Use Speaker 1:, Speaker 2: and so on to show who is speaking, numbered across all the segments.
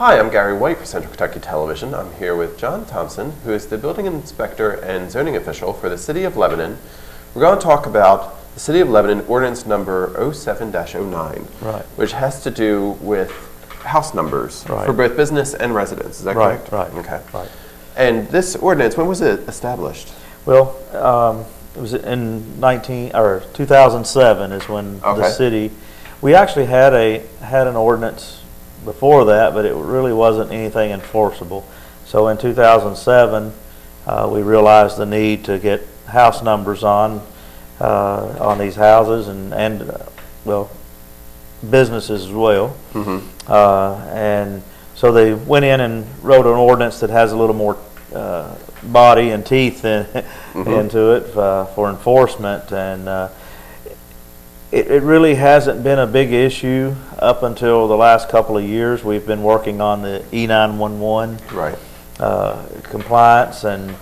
Speaker 1: Hi, I'm Gary White for Central Kentucky Television. I'm here with John Thompson, who is the building inspector and zoning official for the City of Lebanon. We're going to talk about the City of Lebanon Ordinance number 07-09,
Speaker 2: right,
Speaker 1: which has to do with house numbers for both business and residence. Is that correct?
Speaker 2: Right.
Speaker 1: Okay.
Speaker 2: Right.
Speaker 1: And this ordinance, when was it established?
Speaker 2: Well, it was in 2007 is when the city. We actually had an ordinance before that, but it really wasn't anything enforceable. So in 2007, we realized the need to get house numbers on these houses and well, businesses as well. Mm-hmm. And so they went in and wrote an ordinance that has a little more body and teeth into it for enforcement, and it really hasn't been a big issue up until the last couple of years. We've been working on the E911 compliance, and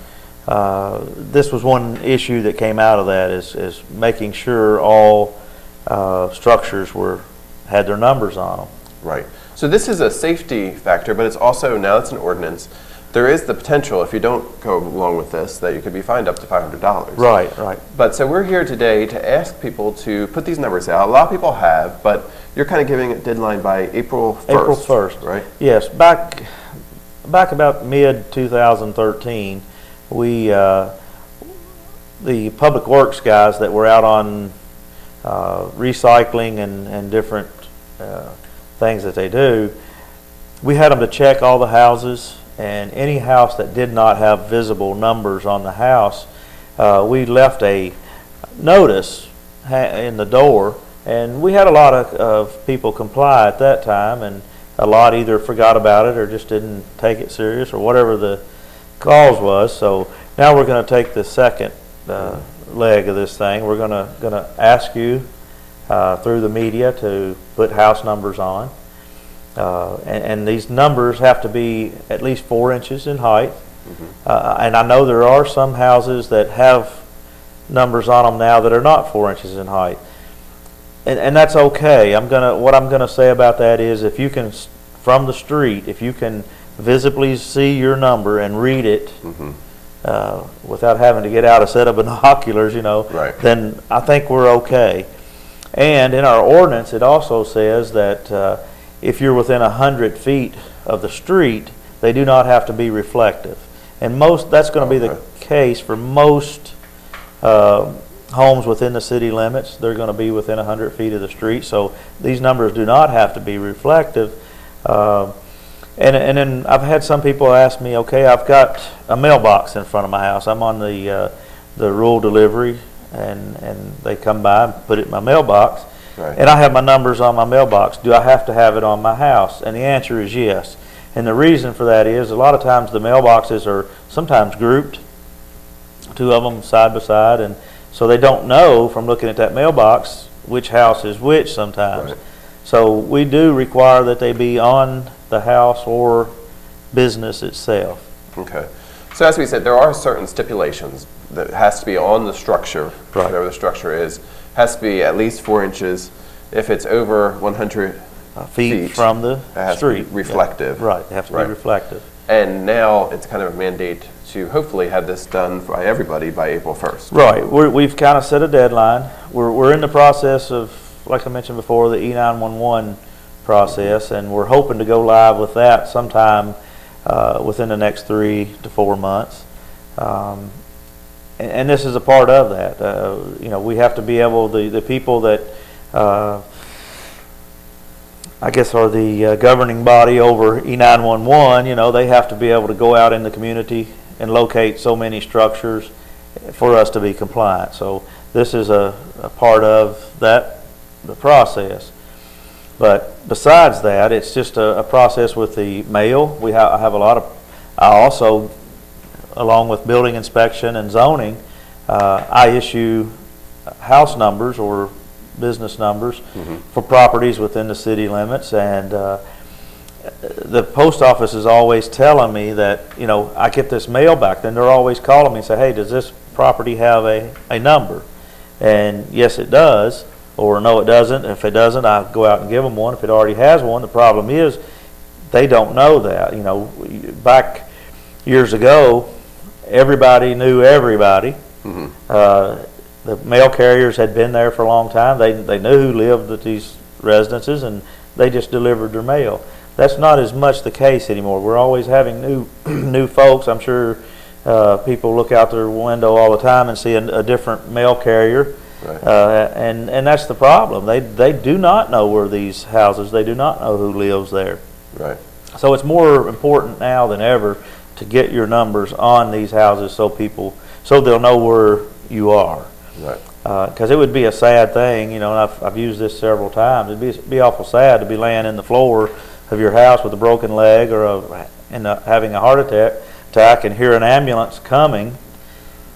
Speaker 2: this was one issue that came out of that is making sure all structures had their numbers on them.
Speaker 1: Right. So this is a safety factor, but it's also, now it's an ordinance, there is the potential, if you don't go along with this, that you could be fined up to $500.
Speaker 2: Right.
Speaker 1: But so we're here today to ask people to put these numbers out. A lot of people have, but you're kind of giving a deadline by April 1st.
Speaker 2: April 1st.
Speaker 1: Right?
Speaker 2: Yes. Back about mid-2013, the public works guys that were out on recycling and different things that they do, we had them to check all the houses, and any house that did not have visible numbers on the house, we left a notice in the door, and we had a lot of people comply at that time, and a lot either forgot about it or just didn't take it serious or whatever the cause was. So now we're going to take the second leg of this thing. We're going to ask you through the media to put house numbers on. And these numbers have to be at least 4 inches in height. Mm-hmm. And I know there are some houses that have numbers on them now that are not 4 inches in height. And that's okay. What I'm gonna say about that is, if you can, from the street, if you can visibly see your number and read it, mm-hmm. Without having to get out a set of binoculars, then I think we're okay. And in our ordinance, it also says that if you're within 100 feet of the street, they do not have to be reflective. And that's going to be the case for most homes within the city limits. They're going to be within 100 feet of the street, so these numbers do not have to be reflective. And then I've had some people ask me, okay, I've got a mailbox in front of my house. I'm on the rural delivery, and they come by and put it in my mailbox. Right. And I have my numbers on my mailbox. Do I have to have it on my house? And the answer is yes. And the reason for that is, a lot of times the mailboxes are sometimes grouped, 2 of them side by side, and so they don't know from looking at that mailbox which house is which sometimes. Right. So we do require that they be on the house or business itself.
Speaker 1: Okay. So as we said, there are certain stipulations that has to be on the structure, whatever the structure is. Has to be at least 4 inches. If it's over 100 feet
Speaker 2: from the street,
Speaker 1: to be reflective.
Speaker 2: Yeah. Right, it has to be reflective.
Speaker 1: And now it's kind of a mandate to hopefully have this done by everybody by April 1st.
Speaker 2: Right, we've kind of set a deadline. We're in the process of, like I mentioned before, the E911 process, and we're hoping to go live with that sometime within the next 3 to 4 months. And this is a part of that. We have to be able, the people that I guess are the governing body over E911, they have to be able to go out in the community and locate so many structures for us to be compliant. So this is a part of the process. But besides that, it's just a process with the mail. I have a lot of, I also, along with building inspection and zoning, I issue house numbers or business numbers for properties within the city limits, and the post office is always telling me that, I get this mail back, then they're always calling me and say, hey, does this property have a number? And yes, it does, or no, it doesn't. If it doesn't, I go out and give them one. If it already has one, the problem is they don't know that. You know, back years ago, everybody knew everybody. The mail carriers had been there for a long time. They knew who lived at these residences, and they just delivered their mail. That's not as much the case anymore. We're always having new folks. I'm sure people look out their window all the time and see a different mail carrier.
Speaker 1: Right.
Speaker 2: And that's the problem. They do not know where these houses. They do not know who lives there.
Speaker 1: Right.
Speaker 2: So it's more important now than ever to get your numbers on these houses so they'll know where you are.
Speaker 1: Right.
Speaker 2: Because it would be a sad thing, you know, and I've used this several times. It'd be awful sad to be laying in the floor of your house with a broken leg or having a heart attack and hear an ambulance coming,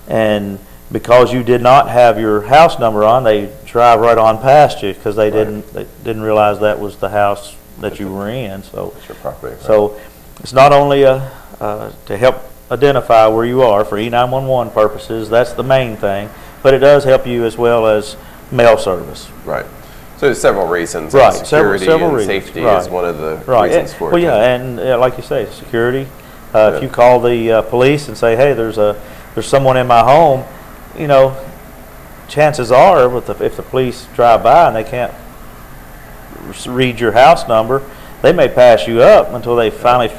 Speaker 2: and because you did not have your house number on, they drive right on past you because they didn't realize that was the house that you were in. So
Speaker 1: that's your property. Right.
Speaker 2: So it's not only to help identify where you are for E911 purposes. That's the main thing. But it does help you as well as mail service.
Speaker 1: Right. So there's several reasons.
Speaker 2: Right.
Speaker 1: Security
Speaker 2: several
Speaker 1: and
Speaker 2: reasons.
Speaker 1: safety is one of the reasons for it.
Speaker 2: Well, yeah, and like you say, security. If you call the police and say, "Hey, there's someone in my home," you know, chances are, if the police drive by and they can't read your house number, they may pass you up until they finally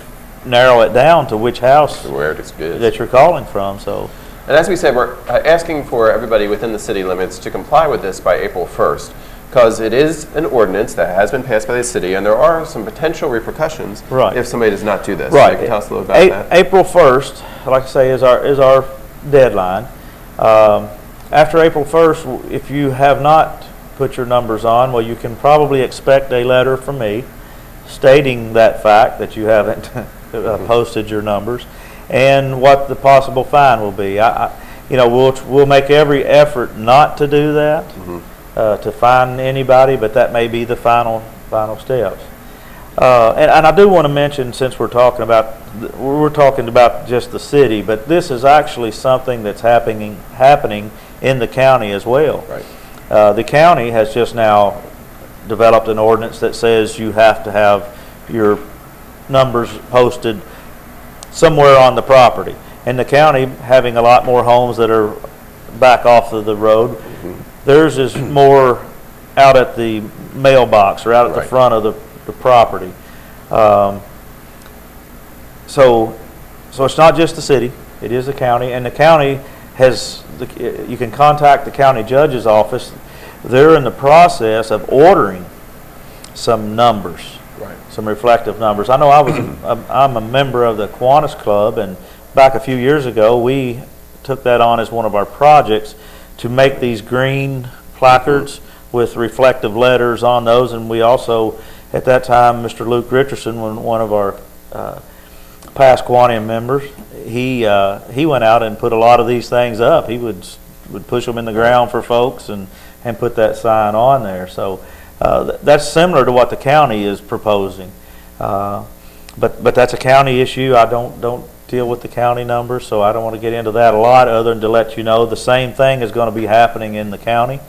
Speaker 2: narrow it down to which house
Speaker 1: where it is
Speaker 2: that you're calling from. So.
Speaker 1: And as we said, we're asking for everybody within the city limits to comply with this by April 1st, because it is an ordinance that has been passed by the city, and there are some potential repercussions if somebody does not do this.
Speaker 2: Right.
Speaker 1: So you can tell us a little about that.
Speaker 2: April 1st, like I say, is our deadline. After April 1st, if you have not put your numbers on, well, you can probably expect a letter from me stating that fact, that you haven't posted your numbers, and what the possible fine will be. We'll make every effort not to do that, to fine anybody, but that may be the final steps. And I do want to mention, since we're talking about just the city, but this is actually something that's happening in the county as well.
Speaker 1: Right.
Speaker 2: The county has just now developed an ordinance that says you have to have your numbers posted somewhere on the property. And the county, having a lot more homes that are back off of the road, theirs is more out at the mailbox or out at the front of the property. So it's not just the city, it is the county, and the county you can contact the county judge's office. They're in the process of ordering some numbers. Some reflective numbers. I know I'm a member of the Kiwanis Club, and back a few years ago we took that on as one of our projects to make these green placards with reflective letters on those. And we also, at that time, Mr. Luke Richardson, one of our past Kiwanian members, he went out and put a lot of these things up. He would push them in the ground for folks and put that sign on there. So that's similar to what the county is proposing, but that's a county issue. I don't deal with the county numbers, so I don't want to get into that a lot, other than to let you know the same thing is going to be happening in the county.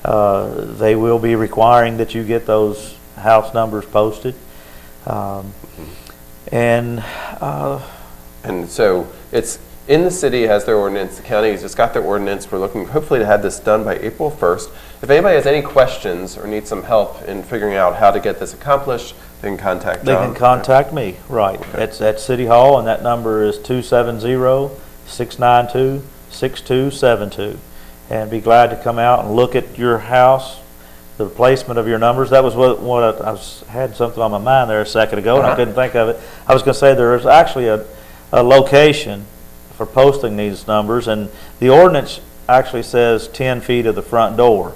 Speaker 2: They will be requiring that you get those house numbers posted, and
Speaker 1: so it's in the city has their ordinance. The county has just got their ordinance. We're looking hopefully to have this done by April 1st. If anybody has any questions or needs some help in figuring out how to get this accomplished, they can contact John.
Speaker 2: They can contact me, right. Okay. It's at City Hall, and that number is 270-692-6272. And be glad to come out and look at your house, the placement of your numbers. That was what I had something on my mind there a second ago, and I couldn't think of it. I was going to say there is actually a location for posting these numbers, and the ordinance actually says 10 feet of the front door.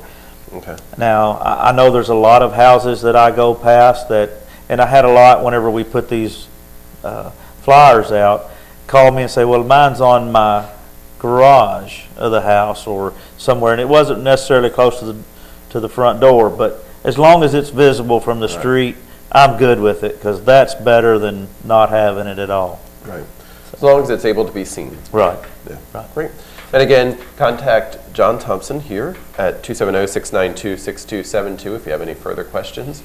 Speaker 1: Okay.
Speaker 2: Now, I know there's a lot of houses that I go past and I had a lot whenever we put these flyers out, call me and say, well, mine's on my garage of the house or somewhere, and it wasn't necessarily close to the front door, but as long as it's visible from the street, I'm good with it, because that's better than not having it at all.
Speaker 1: Right. As long as it's able to be seen.
Speaker 2: Right.
Speaker 1: Yeah. Right. Great. And again, contact John Thompson here at 270-692-6272 if you have any further questions,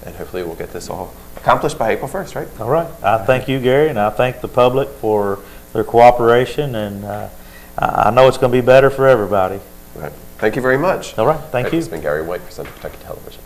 Speaker 1: and hopefully we'll get this all accomplished by April 1st, right?
Speaker 2: All right. I thank you, Gary, and I thank the public for their cooperation, and I know it's going to be better for everybody.
Speaker 1: All right. Thank you very much.
Speaker 2: All right. Thank you.
Speaker 1: This has been Gary White, presenter of Kentucky Television.